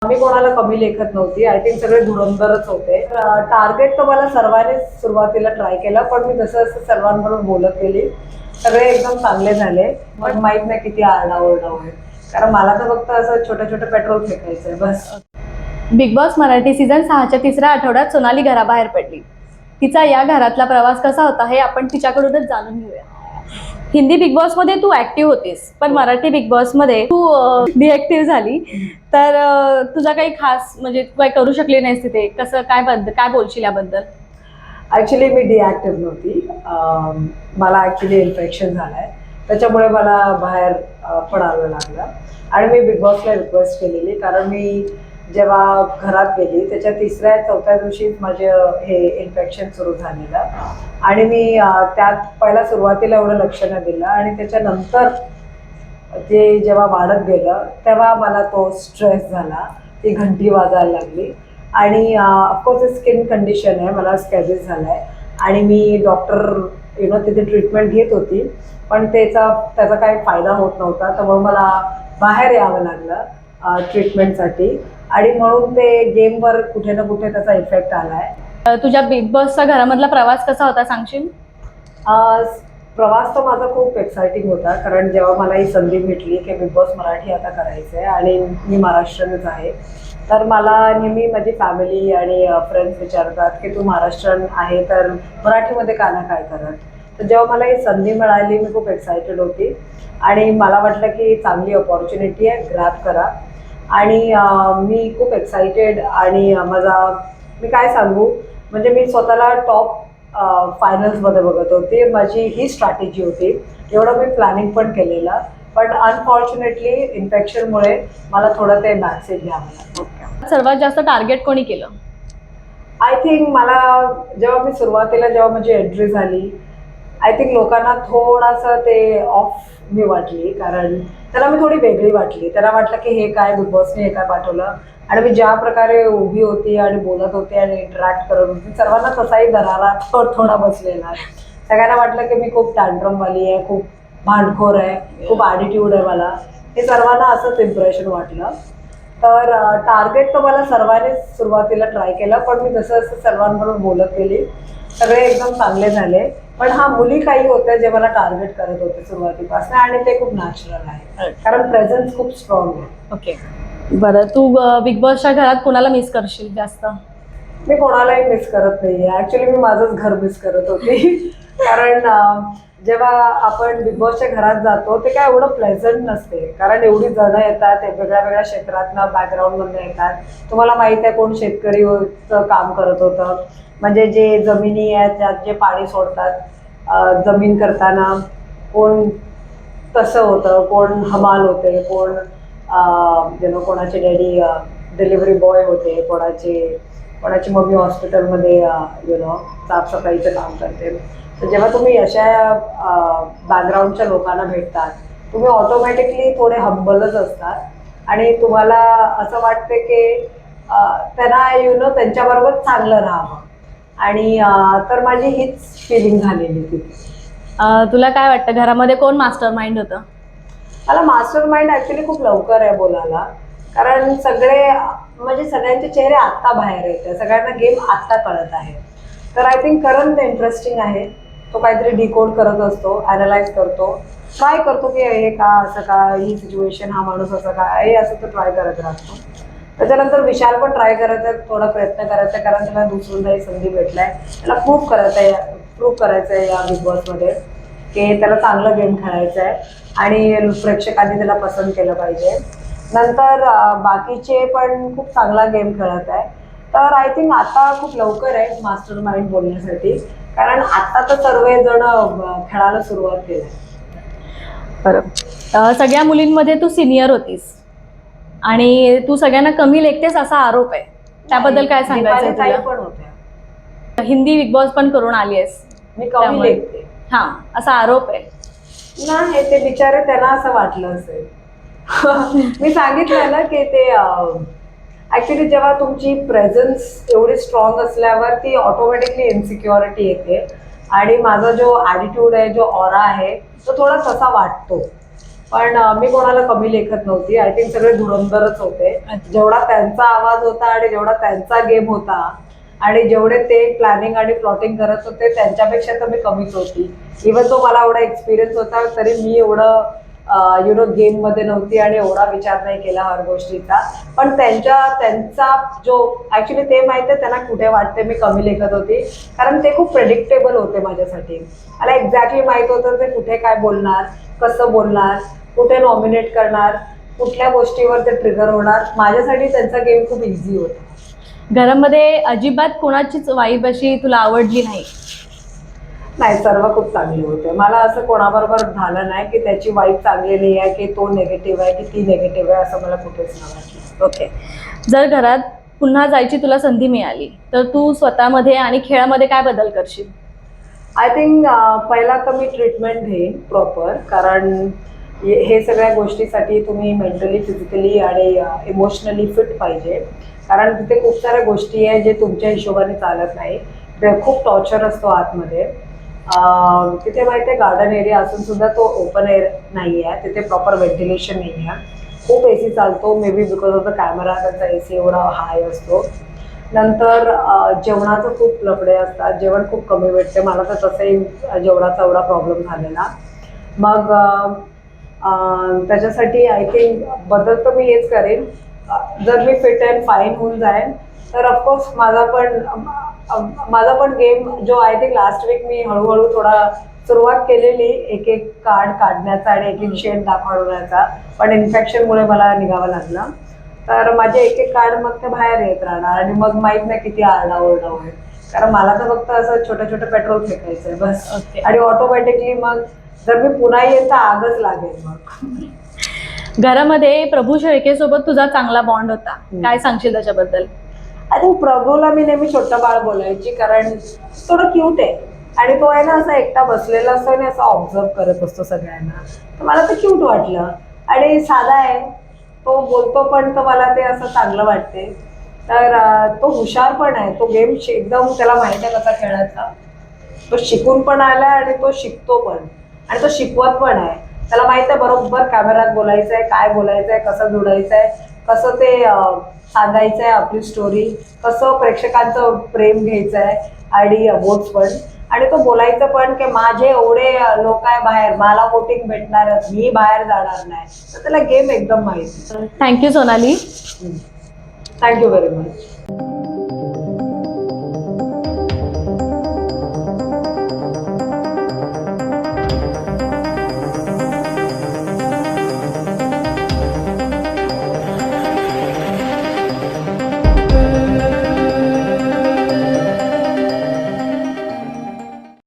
मी कोणाला कमी लेखत नव्हती. आय थिंक सगळे धुरंधरच होते. टार्गेट तर मला सर्वांनीच सुरुवातीला ट्राय केला, पण मी जसं जसं सर्वांबरोबर बोलत गेली सगळे एकदम चांगले झाले. पण माहित नाही किती आरडाओरडा होईल, कारण मला तर फक्त असं छोटं छोटं पेट्रोल फेकायचंय बस. बिग बॉस मराठी सीझन 6च्या तिसऱ्या आठवड्यात सोनाली घराबाहेर पडली. तिचा या घरातला प्रवास कसा होता हे आपण तिच्याकडूनच जाणून घेऊया. हिंदी बिग बॉस मध्ये तू ऍक्टिव्ह होतीस, पण मराठी बिग बॉस मध्ये तू डिएक्टिव्ह झाली. तर तुझा काही खास म्हणजे तू काय करू शकली नाहीस तिथे, कसं काय बोलशील याबद्दल? ऍक्च्युली मी डिॲक्टिव्ह नव्हती. मला ऍक्च्युली इन्फेक्शन झालंय, त्याच्यामुळे मला बाहेर पडावं लागलं. आणि मी बिग बॉसला रिक्वेस्ट केलेली, कारण मी जेव्हा घरात गेली त्याच्या तिसऱ्या चौथ्या दिवशीच माझं हे इन्फेक्शन सुरू झालेलं. आणि मी त्यात पहिला सुरुवातीला एवढं लक्ष न दिलं, आणि त्याच्यानंतर ते जेव्हा वाढत गेलं तेव्हा मला तो स्ट्रेस झाला, ती घंटी वाजायला लागली. आणि ऑफकोर्स स्किन कंडिशन आहे, मला स्कॅबिस झाला आहे. आणि मी डॉक्टर तिथे ट्रीटमेंट घेत होती, पण त्याचा काही फायदा होत नव्हता. त्यामुळे मला बाहेर यावं लागलं ट्रीटमेंटसाठी. आणि म्हणून ते गेमवर कुठे ना कुठे त्याचा इफेक्ट आला आहे. तुझ्या बिग बॉसच्या घरामधला प्रवास कसा होता सांगशील? प्रवास तर माझा खूप एक्सायटिंग होता, कारण जेव्हा मला ही संधी भेटली की बिग बॉस मराठी आता करायचं आहे आणि मी महाराष्ट्रीयनच आहे, तर मला नेहमी माझी फॅमिली आणि फ्रेंड्स विचारतात की तू महाराष्ट्रीयन आहे तर मराठीमध्ये का ना काय करत. तर जेव्हा मला ही संधी मिळाली मी खूप एक्सायटेड होती, आणि मला वाटलं की चांगली अपॉर्च्युनिटी आहे, ग्रॅब करा. आणि मी खूप एक्सायटेड. आणि मी काय सांगू, म्हणजे मी स्वतःला टॉप फायनल्समध्ये बघत होते. माझी ही स्ट्रॅटेजी होती, एवढं मी प्लॅनिंग पण केलेलं. पण अनफॉर्च्युनेटली इन्फेक्शनमुळे मला थोडं ते बॅकसीट घ्यावं लागलं. सर्वात जास्त टार्गेट कोणी केलं? आय थिंक मला जेव्हा माझी एंट्री झाली, आय थिंक लोकांना थोडासा ते ऑफ मी वाटली, कारण त्याला मी थोडी वेगळी वाटली. त्याला वाटलं की हे काय, बिग बॉसने हे काय पाठवलं. आणि मी ज्या प्रकारे उभी होती आणि बोलत होते आणि इंटरॅक्ट करत होती, सर्वांना तसाही दरारा थोडा बसलेला. सगळ्यांना वाटलं की मी खूप टँट्रमवाली आहे, खूप भांडखोर आहे, खूप ॲटिट्यूड आहे मला. हे सर्वांना असंच इम्प्रेशन वाटलं. तर टार्गेट तर मला सर्वांनीच सुरुवातीला ट्राय केला, पण मी जसं जसं सर्वांबरोबर बोलत गेली सगळे एकदम चांगले झाले. पण मुली काही होत्या जे मला टार्गेट करत होते सुरुवातीपासून, आणि ते खूप नॅचरल आहे, कारण प्रेझन्स खूप स्ट्रॉंग आहे. ओके, बरं. तू बिग बॉसच्या घरात कोणाला मिस करशील जास्त? मी कोणालाही मिस करत नाहीये. ऍक्च्युली मी माझंच घर मिस करत होती. कारण जेव्हा आपण बिग बॉसच्या घरात जातो ते काय एवढं प्लेझंट नसते, कारण एवढी जणं येतात, वेगळ्या वेगळ्या क्षेत्रातनं बॅकग्राऊंडमधनं येतात. तुम्हाला माहित आहे कोण शेतकरीचं काम करत होतं, म्हणजे जे जमिनी आहेत त्यात जे पाणी सोडतात जमीन करताना, कोण तसं होतं, कोण हमाल होते, कोण कोणाचे डॅडी डिलिव्हरी बॉय होते, कोणाची मम्मी हॉस्पिटलमध्ये साफसफाईचं काम करते. तर जेव्हा तुम्ही अशा बॅकग्राऊंडच्या लोकांना भेटतात, तुम्ही ऑटोमॅटिकली थोडे हंबलच असतात, आणि तुम्हाला असं वाटते की त्यांना त्यांच्याबरोबर चांगलं राहावं. आणि तर माझी हीच फिलिंग झालेली तिथे. तुला काय वाटतं घरामध्ये कोण मास्टर माइंड होतं? मला मास्टर माइंड ऍक्च्युली खूप लवकर आहे बोलायला, कारण सगळ्यांचे चेहरे आत्ता बाहेर येतात, सगळ्यांना गेम आत्ता कळत आहे. तर आय थिंक करण इंटरेस्टिंग आहे. तो काहीतरी डिकोड करत असतो, ॲनालाइज करतो, ट्राय करतो की हे का असं का, ही सिच्युएशन, हा माणूस असं का, हे असं तो ट्राय करत राहतो. त्याच्यानंतर विशाल पण ट्राय करत आहे, थोडा प्रयत्न करायचा, कारण त्याला दुसऱ्यांदा एक संधी भेटलाय. त्याला प्रूव्ह करायचं आहे या बिग बॉसमध्ये की त्याला चांगलं गेम खेळायचं आहे, आणि प्रेक्षकांनी त्याला पसंत केलं पाहिजे. नंतर बाकीचे पण खूप चांगला गेम खेळत आहे. तर आय थिंक आता खूप लवकर आहे मास्टर माइंड बोलण्यासाठी, कारण आता तर सर्वजण खेळायला सुरुवात केली. बरं. सगळ्या मुलींमध्ये तू सिनियर होतीस आणि तू सगळ्यांना कमी लेखतेस असा आरोप आहे, त्याबद्दल काय सांगायचं तुला? पण होत्या, हिंदी बिग बॉस पण करून आली आहेस, मी कमी लेखते. हा, असा आरोप आहे. नाही, ते बिचारे त्यांना असं वाटलं असेल. मी सांगितलं ना की ते ऍक्च्युली जेव्हा तुमची प्रेझन्स एवढी स्ट्रॉंग असल्यावर ती ऑटोमॅटिकली इन्सिक्युरिटी येते. आणि माझा जो ॲटिट्यूड आहे, जो ऑरा आहे, तो थोडा तसा वाटतो. पण मी कोणाला कमी लेखत नव्हती. आय थिंक सगळे धुरंधरच होते. अच्छा. जेवढा त्यांचा आवाज होता आणि जेवढा त्यांचा गेम होता आणि जेवढे ते प्लॅनिंग आणि प्लॉटिंग करत होते त्यांच्यापेक्षा तर मी कमीच होती. इव्हन तो मला एवढा एक्सपिरियन्स होता तरी मी एवढं गेम मध्ये नव्हती आणि एवढा विचार नाही केला हर गोष्टीचा. पण त्यांचा जो ऍक्च्युली ते माहिती आहे त्यांना कुठे वाटते मी कमी लेखत होती, कारण ते खूप प्रेडिक्टेबल होते माझ्यासाठी. मला एक्झॅक्टली माहित होतं ते कुठे काय बोलणार, कसं बोलणार, कुठे नॉमिनेट करणार, कुठल्या गोष्टीवर ते ट्रिगर होणार. माझ्यासाठी त्यांचा गेम खूप इझी होता. घरामध्ये अजिबात कोणाचीच वाईब अशी तुला आवडली नाही? नाही, सर्व खूप चांगले होते. मला असं कोणाबरोबर झालं नाही की त्याची वाईब चांगली नाही आहे, की तो नेगेटिव्ह आहे, की ती नेगेटिव्ह आहे, असं मला कुठेच नाही वाटलं. ओके. जर घरात पुन्हा जायची तुला संधी मिळाली तर तू स्वतःमध्ये आणि खेळामध्ये काय बदल करशील? आय थिंक पहिला तर मी ट्रीटमेंट घेईन प्रॉपर, कारण हे सगळ्या गोष्टीसाठी तुम्ही मेंटली, फिजिकली आणि इमोशनली फिट पाहिजे. कारण तिथे खूप साऱ्या गोष्टी आहे जे तुमच्या हिशोबाने चालत नाही. ते खूप टॉर्चर असतो आतमध्ये. तिथे माहिती आहे गार्डन एरिया असून सुद्धा तो ओपन एअर नाही आहे, तिथे प्रॉपर व्हेंटिलेशन नाही आहे. खूप AC चालतो, may be because of the camera त्यांचा AC एवढा हाय असतो. नंतर जेवणाचं खूप लफडे असतात, जेवण खूप कमी भेटते. मला तर तसंही जेवणाचा एवढा प्रॉब्लेम झालेला. मग त्याच्यासाठी आय थिंक बदल तर मी हेच करेन. जर मी फिट अँड फाईन होऊन जाईन तर ऑफकोर्स माझा पण गेम जो आय थिंक लास्ट वीक मी हळूहळू थोडा सुरुवात केलेली एक एक कार्ड काढण्याचा आणि एक एक शेड दाखवण्याचा, पण इन्फेक्शनमुळे मला निघावं लागलं. तर माझे एक एक कार्ड मग ते बाहेर येत राहणार आणि मग माहित नाही किती आरडाओरडा होईल. कारण मला तर फक्त असं छोटं छोटं पेट्रोल फेकायचंय बस. ओके. आणि ऑटोमॅटिकली मग जर मी पुन्हा येईन तर आगच लागेल मग. घरामध्ये प्रभू शेळकेसोबत तुझा चांगला बॉन्ड होता, काय सांगशील त्याच्याबद्दल? आय थिंक प्रभूला मी नेहमी छोटं बाळ बोलायची, कारण थोडं क्यूट आहे आणि तो आहे ना असा एकटा बसलेला असतो आणि असं ऑब्झर्व करत असतो सगळ्यांना. तर मला ते क्यूट वाटलं आणि साधा आहे, तो बोलतो पण तर मला ते असं चांगलं वाटते. तर तो हुशार पण आहे, तो गेम एकदम त्याला माहिती आहे कसा खेळायचा. तो शिकून पण आलाय आणि तो शिकतो पण आणि तो शिकवत पण आहे. त्याला माहित आहे बरोबर कॅमेऱ्यात बोलायचंय, काय बोलायचंय, कसं जोडायचंय, कसं ते सांगायचंय आपली स्टोरी, कसं प्रेक्षकांचं प्रेम घ्यायचंय आणि वोट्स पण. आणि तो बोलायचं पण की माझे एवढे लोक आहे बाहेर, मला वोटिंग भेटणारच, मी बाहेर जाणार नाही. तर त्याला गेम एकदम माहिती. Thank you Sonali. Thank you very much.